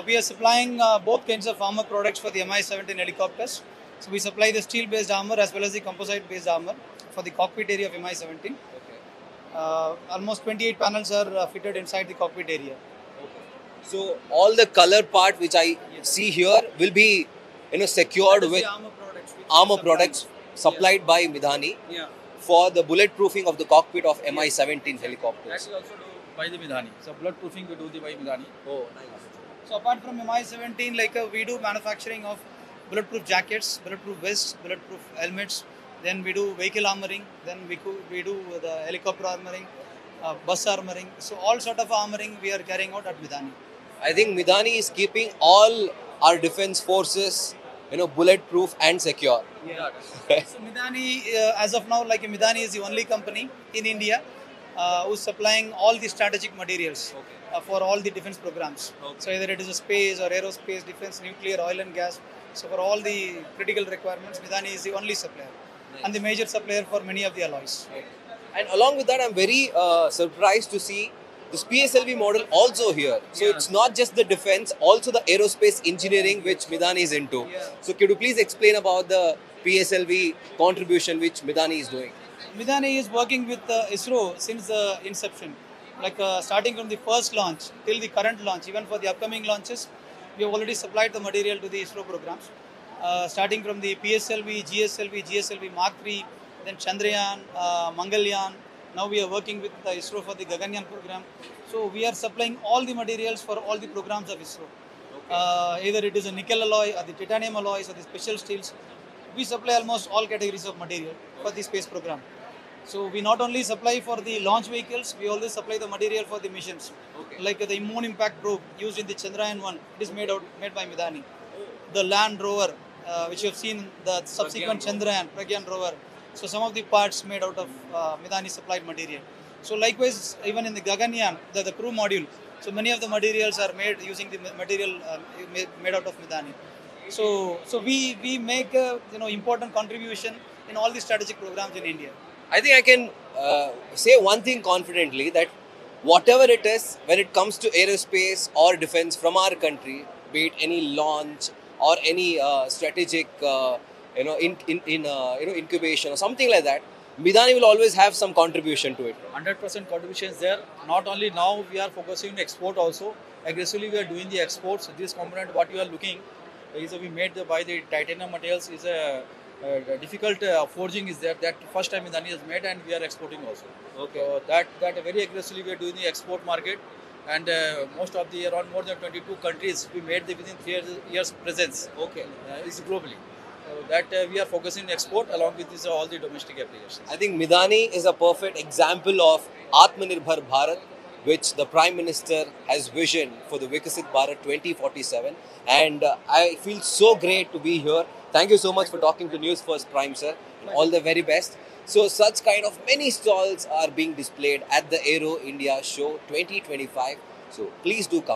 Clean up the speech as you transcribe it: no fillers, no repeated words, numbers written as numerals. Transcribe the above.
We are supplying both kinds of armor products for the Mi-17 helicopters. So we supply the steel-based armor as well as the composite-based armor for the cockpit area of Mi-17. Okay. Almost 28 panels are fitted inside the cockpit area. Okay. So all the color part which I see here will be, secured with armor products supplied by Midhani for the bulletproofing of the cockpit of Mi-17 helicopters. That we also do by the Midhani. So bloodproofing we do the by Midhani. Oh, nice. So apart from Mi-17, we do manufacturing of bulletproof jackets, bulletproof vests, bulletproof helmets. Then we do vehicle armoring. Then we do the helicopter armoring, bus armoring. So all sort of armoring we are carrying out at Midhani. I think Midhani is keeping all our defense forces, bulletproof and secure. Yeah. So Midhani, as of now, Midhani is the only company in India who's supplying all the strategic materials for all the defense programs. Okay. So either it is a space or aerospace, defense, nuclear, oil and gas. So for all the critical requirements, Midhani is the only supplier and the major supplier for many of the alloys. Okay. And along with that, I'm very surprised to see this PSLV model also here. So it's not just the defense, also the aerospace engineering which Midhani is into. Yeah. So could you please explain about the PSLV contribution which Midhani is doing? Midhani is working with ISRO since the inception. Starting from the first launch till the current launch, even for the upcoming launches, we have already supplied the material to the ISRO programs. Starting from the PSLV, GSLV Mark III, then Chandrayaan, Mangalyaan. Now we are working with the ISRO for the Gaganyaan program. So we are supplying all the materials for all the programs of ISRO. Okay. Either it is a nickel alloy or the titanium alloys or the special steels. We supply almost all categories of material for the space program. So we not only supply for the launch vehicles, we also supply the material for the missions. Okay. Like the Moon Impact Probe used in the Chandrayaan-1, it is made by Midhani. The Land Rover, which you have seen, the subsequent Pragyan rover. So some of the parts made out of Midhani supplied material. So likewise, even in the Gaganyaan, the crew module, so many of the materials are made using the material made out of Midhani. So we make important contribution in all the strategic programs in India. I think I can say one thing confidently, that whatever it is, when it comes to aerospace or defense from our country, be it any launch or any strategic incubation or something like that, Midhani will always have some contribution to it. 100% contribution is there. Not only now we are focusing on export also. Aggressively we are doing the exports. This component what you are looking is we made by the titanium materials is a difficult forging is there. That first time Midhani has made and we are exporting also. Okay. So that very aggressively we are doing the export market, and most of the around more than 22 countries we made within 3 years presence. Okay. Is globally. So that we are focusing on export along with this all the domestic applications. I think Midhani is a perfect example of Atmanirbhar Bharat, which the Prime Minister has visioned for the Vikasit Bharat 2047. And I feel so great to be here. Thank you so much for talking to News First Prime, sir. All the very best. So such kind of many stalls are being displayed at the Aero India Show 2025. So please do come.